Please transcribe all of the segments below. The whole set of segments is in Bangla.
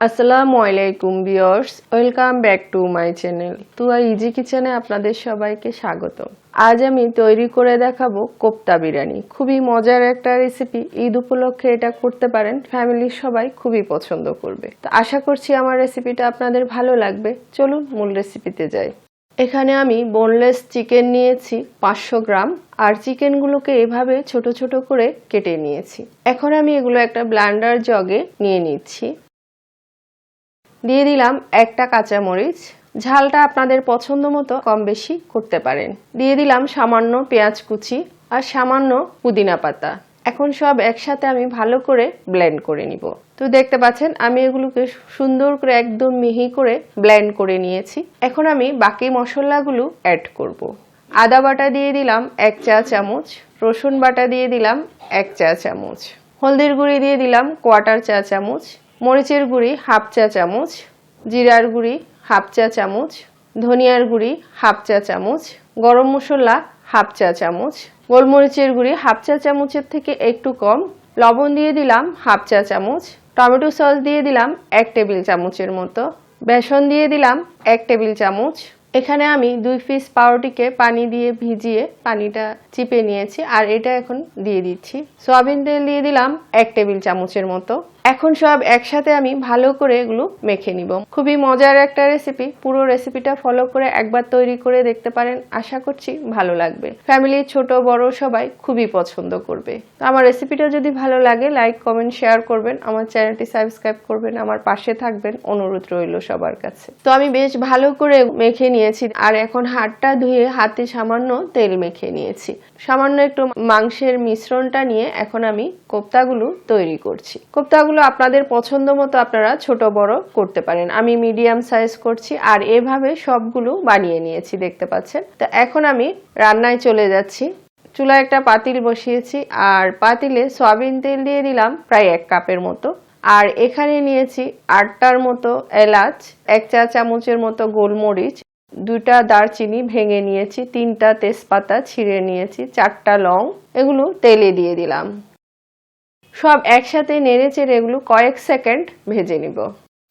আসসালামু আলাইকুম viewers, welcome back to my channel Tuya easy কিচেনে আপনাদের সবাইকে স্বাগত। আজ আমি তৈরি করে দেখাবো কোপ্তা বিরিয়ানি। খুবই মজার একটা রেসিপি। ঈদ উপলক্ষে এটা করতে পারেন, ফ্যামিলির সবাই খুবই পছন্দ করবে। তো আশা করছি আমার রেসিপিটা আপনাদের ভালো লাগবে। চলুন মূল রেসিপিতে যাই। এখানে আমি বোনলেস চিকেন নিয়েছি 500 গ্রাম, আর চিকেনগুলোকে এভাবে ছোট ছোট করে কেটে নিয়েছি। এখন আমি এগুলো একটা ব্লেন্ডার জগে নিয়ে নিচ্ছি। দিয়ে দিলাম একটা কাঁচামরিচ, ঝালটা আপনাদের পছন্দ মতো কম বেশি করতে পারেন। দিয়ে দিলাম সামান্য পেঁয়াজ কুচি আর সামান্য পুদিনা পাতা। এখন সব একসাথে আমি ভালো করে ব্লেন্ড করে নিব। তো দেখতে পাচ্ছেন আমি এগুলোকে সুন্দর করে একদম মিহি করে ব্লেন্ড করে নিয়েছি। এখন আমি বাকি মশলাগুলো অ্যাড করব। আদা বাটা দিয়ে দিলাম 1 চা চামচ, রসুন বাটা দিয়ে দিলাম 1 চা চামচ, হলদির গুঁড়ি দিয়ে দিলাম 1/4 চা চামচ, মরিচের গুঁড়ি 1/2 চা চামচ, জিরার গুঁড়ি 1/2 চা চামচ, ধনিয়ার গুঁড়ি 1/2 চা চামচ, গরম মশলা 1/2 চা চামচ, গোলমরিচের গুঁড়ি 1/2 চা চামচের থেকে একটু কম, লবণ দিয়ে দিলাম 1/2 চা চামচ, টমেটো সস দিয়ে দিলাম 1 টেবিল চামচের মতো, বেসন দিয়ে দিলাম 1 টেবিল চামচ। এখানে আমি 2 পিস পাউরুটিকে পানি দিয়ে ভিজিয়ে পানিটা চিপে নিয়েছি, আর এটা এখন দিয়ে দিচ্ছি। সয়াবিন তেল দিয়ে দিলাম 1 টেবিল চামচের মতো। এখন সব একসাথে আমি ভালো করে এগুলো মেখে নিব। খুবই মজার একটা রেসিপি। পুরো রেসিপিটা ফলো করে একবার তৈরি করে দেখতে পারেন, আশা করছি ভালো লাগবে। ফ্যামিলির ছোট বড় সবাই খুবই পছন্দ করবে। তো আমার রেসিপিটা যদি ভালো লাগে লাইক কমেন্ট শেয়ার করবেন, আমার চ্যানেলটি সাবস্ক্রাইব করবেন, আমার পাশে থাকবেন, অনুরোধ রইল সবার কাছে। তো আমি বেশ ভালো করে মেখে নিয়েছি, আর এখন হাতটা ধুয়ে হাতে সামান্য তেল মেখে নিয়েছি। সামান্য একটু মাংসের মিশ্রণটা নিয়ে এখন আমি কোপ্তাগুলো তৈরি করছি। কোপ্তাগুলো আপনাদের পছন্দ মতো আপনারা ছোট বড় করতে পারেন। আমি মিডিয়াম সাইজ করছি, আর এভাবে সবগুলো বানিয়ে নিয়েছি দেখতে পাচ্ছেন। তো এখন আমি রান্নায় চলে যাচ্ছি। চুলায় একটা পাতিল বসিয়েছি, আর পাতিলে সয়াবিন তেল দিয়ে দিলাম প্রায় 1 কাপের মতো। আর এখানে নিয়েছি 8টার মতো এলাচ, 1 চা চামচের মতো গোলমরিচ, 2টা দারচিনি ভেঙে নিয়েছি, 3টা তেজপাতা ছিঁড়ে নিয়েছি, 4টা লং, এগুলো তেলে দিয়ে দিলাম। সব একসাথে নেড়ে চেড়ে এগুলো কয়েক সেকেন্ড ভেজে নিব।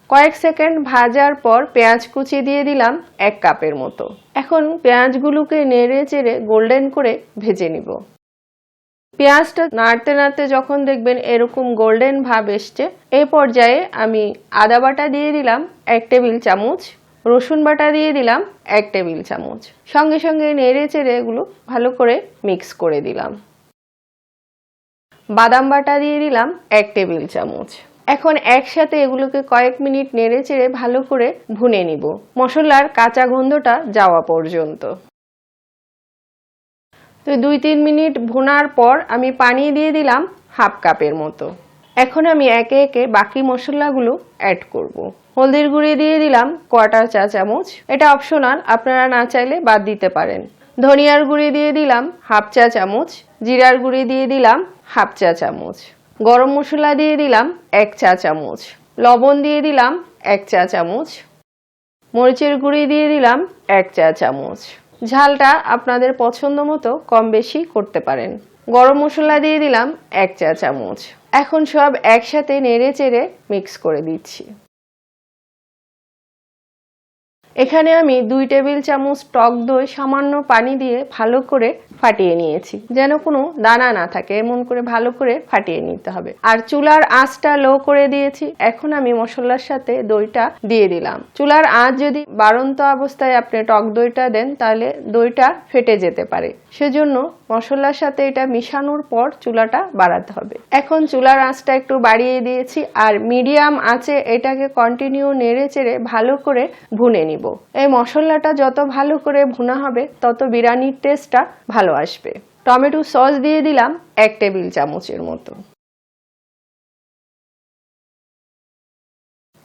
কয়েক সেকেন্ড ভাজার পর পেঁয়াজ কুচি দিয়ে দিলাম 1 কাপের মতো। এখন পেঁয়াজগুলোকে নেড়ে চেড়ে গোল্ডেন করে ভেজে নিব। পেঁয়াজটা নাড়তে নাড়তে যখন দেখবেন এরকম গোল্ডেন ভাব এসছে, এই পর্যায়ে আমি আদা বাটা দিয়ে দিলাম 1 টেবিল চামচ, রসুন বাটা দিয়ে দিলাম 1 টেবিল চামচ। সঙ্গে সঙ্গে নেড়ে চেড়ে এগুলো ভালো করে মিক্স করে দিলাম। বাদাম বাটা দিয়ে দিলাম 1 টেবিল চামচ। এখন একসাথে এগুলোকে কয়েক মিনিট নেড়ে চেড়ে ভালো করে ভুনে নিব, মশলার কাঁচা গন্ধটা যাওয়া পর্যন্ত। তো 2-3 মিনিট ভুনার পর আমি পানি দিয়ে দিলাম 1/2 কাপের মতো। এখন আমি একে একে বাকি মশলাগুলো অ্যাড করব। হলদির গুঁড়ি দিয়ে দিলাম 1/4 চা চামচ, এটা অপশনাল, আপনারা না চাইলে বাদ দিতে পারেন। ধনিয়ার গুঁড়ি দিয়ে দিলাম 1/2 চা চামচ, জিরার গুঁড়ি দিয়ে দিলাম 1/2 চা চামচ, গরম মশলা দিয়ে দিলাম 1 চা চামচ, লবণ দিয়ে দিলাম 1 চা চামচ, মরিচের গুঁড়ি দিয়ে দিলাম 1 চা চামচ। ঝালটা আপনাদের পছন্দ মতো কম বেশি করতে পারেন। গরম মশলা দিয়ে দিলাম 1 চা চামচ। এখন সব একসাথে নেড়ে চেড়ে মিক্স করে দিচ্ছি। এখানে আমি 2 টেবিল চামচ টক দই সামান্য পানি দিয়ে ভালো করে ফাটিয়ে নিয়েছি, যেন কোনো দানা না থাকে, এমন করে ভালো করে ফাটিয়ে নিতে হবে। আর চুলার আঁচটা লো করে দিয়েছি। এখন আমি মশলার সাথে দইটা দিয়ে দিলাম। চুলার আঁচ যদি বাড়ন্ত অবস্থায় আপনি টক দইটা দেন, তাহলে দইটা ফেটে যেতে পারে। সেজন্য মশলার সাথে এটা মিশানোর পর চুলাটা বাড়াতে হবে। এখন চুলার আঁচটা একটু বাড়িয়ে দিয়েছি, আর মিডিয়াম আঁচে এটাকে কন্টিনিউ নেড়ে চেড়ে ভালো করে ভুনে নিব। এই মশলাটা যত ভালো করে ভুনা হবে তত বিরিয়ানির টেস্টটা ভালো আসবে। টমেটো সস দিয়ে দিলাম 1 টেবিল চামচের মতো।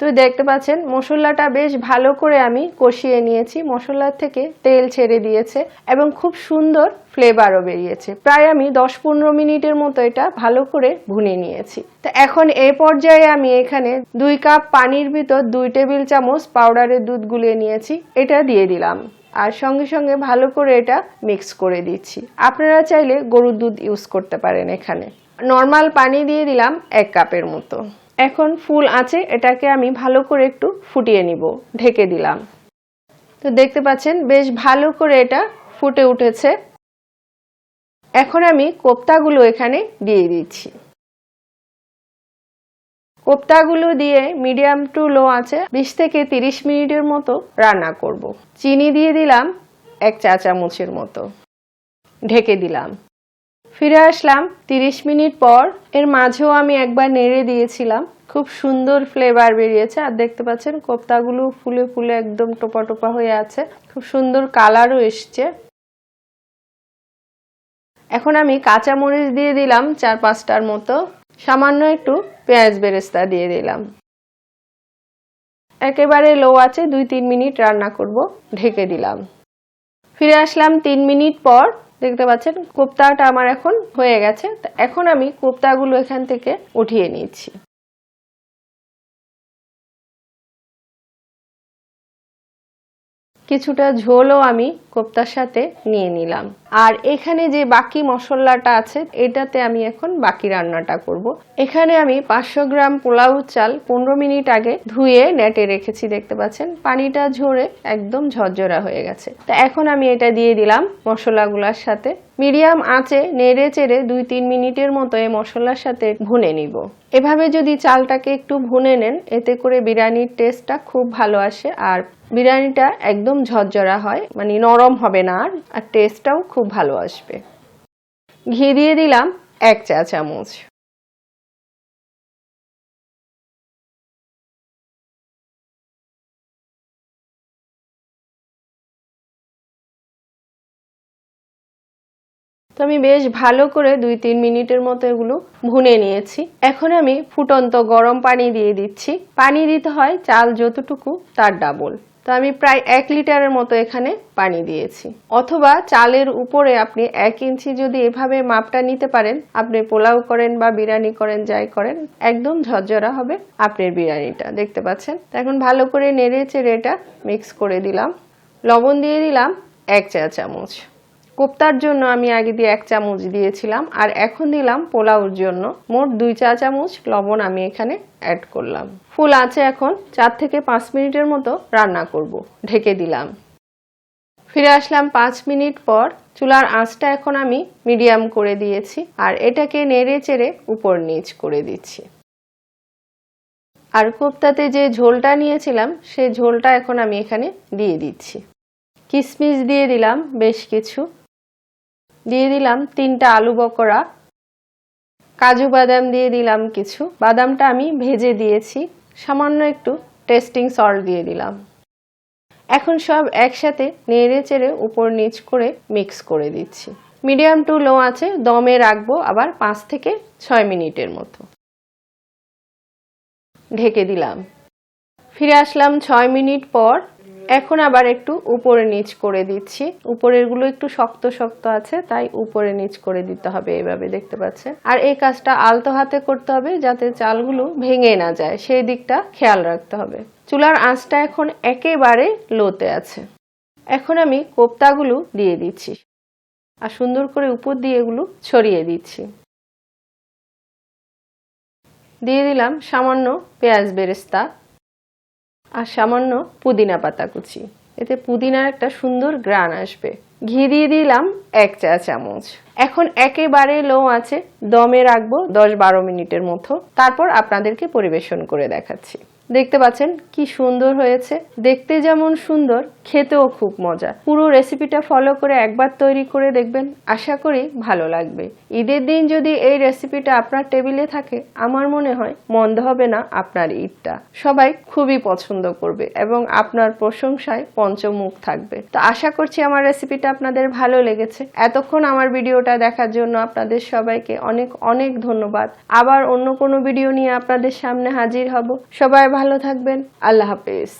তো দেখতে পাচ্ছেন মশলাটা বেশ ভালো করে আমি কষিয়ে নিয়েছি। মশলার থেকে তেল ছেড়ে দিয়েছে এবং খুব সুন্দর ফ্লেভারও বেরিয়েছে। প্রায় আমি 10-15 মিনিটের মতো এটা ভালো করে ভুনে নিয়েছি। তো এখন এই পর্যায়ে আমি এখানে 2 কাপ পানির ভিতর 2 টেবিল চামচ পাউডারের দুধ গুলিয়ে নিয়েছি, এটা দিয়ে দিলাম। আর সঙ্গে সঙ্গে ভালো করে এটা মিক্স করে দিচ্ছি। আপনারা চাইলে গরুর দুধ ইউজ করতে পারেন। এখানে নর্মাল পানি দিয়ে দিলাম 1 কাপের মতো। এখন ফুল আঁচে এটাকে আমি ভালো করে একটু ফুটিয়ে নিব, ঢেকে দিলাম। তো দেখতে পাচ্ছেন বেশ ভালো করে এটা ফুটে উঠেছে। এখন আমি কোপ্তাগুলো এখানে দিয়ে দিচ্ছি। কোপ্তাগুলো দিয়ে মিডিয়াম টু লো আছে 20 থেকে 30 মিনিটের মতো রান্না করব। চিনি দিয়ে দিলাম 1 চা চামচের মতো, ঢেকে দিলাম। ফিরে আসলাম 30 মিনিট পর। এর মাঝেও আমি একবার নেড়ে দিয়েছিলাম, খুব সুন্দর ফ্লেভার বেরিয়েছে। আর দেখতে পাচ্ছেন কোপ্তাগুলো ফুলে ফুলে একদম টোপা টোপা হয়ে আছে, খুব সুন্দর কালারও এসছে। এখন আমি কাঁচা মরিচ দিয়ে দিলাম 4-5টার মতো, সামান্য একটু পেঁয়াজ বেরেস্তা দিয়ে দিলাম। একেবারে লো আছে 2-3 মিনিট রান্না করব, ঢেকে দিলাম। ফিরে আসলাম 3 মিনিট পর। দেখতে পাচ্ছেন কোপ্তাটা আমার এখন হয়ে গেছে। এখন আমি কোপ্তাগুলো এখান থেকে উঠিয়ে নিচ্ছি। কিছুটা ঝোলও আমি কোপ্তার সাথে নিয়ে নিলাম। আর এখানে যে বাকি মশলাটা আছে এটাতে আমি এখন বাকি রান্নাটা করব। এখানে আমি 500 গ্রাম পোলাও চাল 15 মিনিট আগে ধুয়ে নেটে রেখেছি। দেখতে পাচ্ছেন পানিটা ঝরে একদম ঝরঝরা হয়ে গেছে। তো এখন আমি এটা দিয়ে দিলাম মশলাগুলোর সাথে। মিডিয়াম আঁচে নেড়ে চেড়ে 2-3 মিনিটের মতো এই মশলার সাথে ভুনে নিব। এভাবে যদি চালটাকে একটু ভুনে নেন এতে করে বিরিয়ানির টেস্টটা খুব ভালো আসে, আর বিরিয়ানিটা একদম ঝরঝরা হয়, মানে নরম হবে না, আর টেস্টটাও খুব ভালো আসবে। ঘি দিয়ে দিলাম 1 চা চামচ। তো আমি বেশ ভালো করে 2-3 মিনিটের মতো এগুলো ভুনে নিয়েছি। এখন আমি ফুটন্ত গরম পানি দিয়ে দিচ্ছি। পানি দিতে হয় চাল যতটুকু তার ডাবল। তো আমি প্রায় 1 লিটারের মতো এখানে পানি দিয়েছি। অথবা চালের উপরে আপনি 1 ইঞ্চি যদি এভাবে মাপটা নিতে পারেন, আপনি পোলাও করেন বা বিরিয়ানি করেন যাই করেন, একদম ঝরঝরা হবে আপনার বিরিয়ানিটা। দেখতে পাচ্ছেন। এখন ভালো করে নেড়ে চেড়ে এটা মিক্স করে দিলাম। লবণ দিয়ে দিলাম 1 চা চামচ। কোপ্তার জন্য আমি আগে দিয়ে 1 চামচ দিয়েছিলাম, আর এখন দিলাম পোলাওর জন্য মোট 2 চা চামচ লবণ আমি এখানে অ্যাড করলাম। ফুল আছে এখন 4 থেকে 5 মিনিটের মতো রান্না করব, ঢেকে দিলাম। ফিরে আসলাম 5 মিনিট পর। চুলার আঁচটা এখন আমি মিডিয়াম করে দিয়েছি, আর এটাকে নেড়ে চেড়ে উপর নিচ করে দিচ্ছি। আর কোপ্তাতে যে ঝোলটা নিয়েছিলাম সেই ঝোলটা এখন আমি এখানে দিয়ে দিচ্ছি। কিশমিশ দিয়ে দিলাম বেশ কিছু, দিয়ে দিলাম 3টা আলু বকরা, কাজু বাদাম দিয়ে দিলাম কিছু, বাদামটা আমি ভেজে দিয়েছি, সামান্য একটু টেস্টিং সল্ট দিয়ে দিলাম। এখন সব একসাথে নেড়ে চেড়ে উপর নিচ করে মিক্স করে দিচ্ছি। মিডিয়াম টু লো আছে দমে রাখবো আবার 5 থেকে 6 মিনিটের মতো, ঢেকে দিলাম। ফিরে আসলাম 6 মিনিট পর। এখন আবার একটু উপরে নিচ করে দিচ্ছি। উপরের গুলো একটু শক্ত শক্ত আছে, তাই উপরে নিচ করে দিতে হবে এইভাবে, দেখতে পাচ্ছেন। আর এই কাজটা আলতো হাতে করতে হবে যাতে চালগুলো ভেঙে না যায়, সেই দিকটা খেয়াল রাখতে হবে। চুলার আঁচটা এখন একেবারে লোতে আছে। এখন আমি কোপ্তাগুলো দিয়ে দিচ্ছি আর সুন্দর করে উপর দিয়ে এগুলো ছড়িয়ে দিচ্ছি। দিয়ে দিলাম সামান্য পেঁয়াজ বেরেস্তা আর সামান্য পুদিনা পাতা কুচি, এতে পুদিনার একটা সুন্দর ঘ্রাণ আসবে। ঘি দিয়ে দিলাম 1 চা চামচ। এখন একেবারে লো আছে দমে রাখবো 10-12 মিনিটের মতো, তারপর আপনাদেরকে পরিবেশন করে দেখাচ্ছি। দেখতে পাচ্ছেন কি সুন্দর হয়েছে, দেখতে যেমন সুন্দর খেতেও খুব মজা। পুরো রেসিপিটা ফলো করে একবার তৈরি করে দেখবেন, আশা করি ভালো লাগবে। ঈদের দিন যদি এই রেসিপিটা আপনার টেবিলে থাকে আমার মনে হয় মন্দ হবে না আপনার ঈদটা। সবাই খুবই পছন্দ করবে এবং আপনার প্রশংসায় পঞ্চমুখ থাকবে। তো আশা করছি আমার রেসিপিটা আপনাদের ভালো লেগেছে। এতক্ষণ আমার ভিডিওটা দেখার জন্য আপনাদের সবাইকে অনেক অনেক ধন্যবাদ। আবার অন্য কোনো ভিডিও নিয়ে আপনাদের সামনে হাজির হব। সবাই ভালো থাকবেন। আল্লাহ হাফেজ।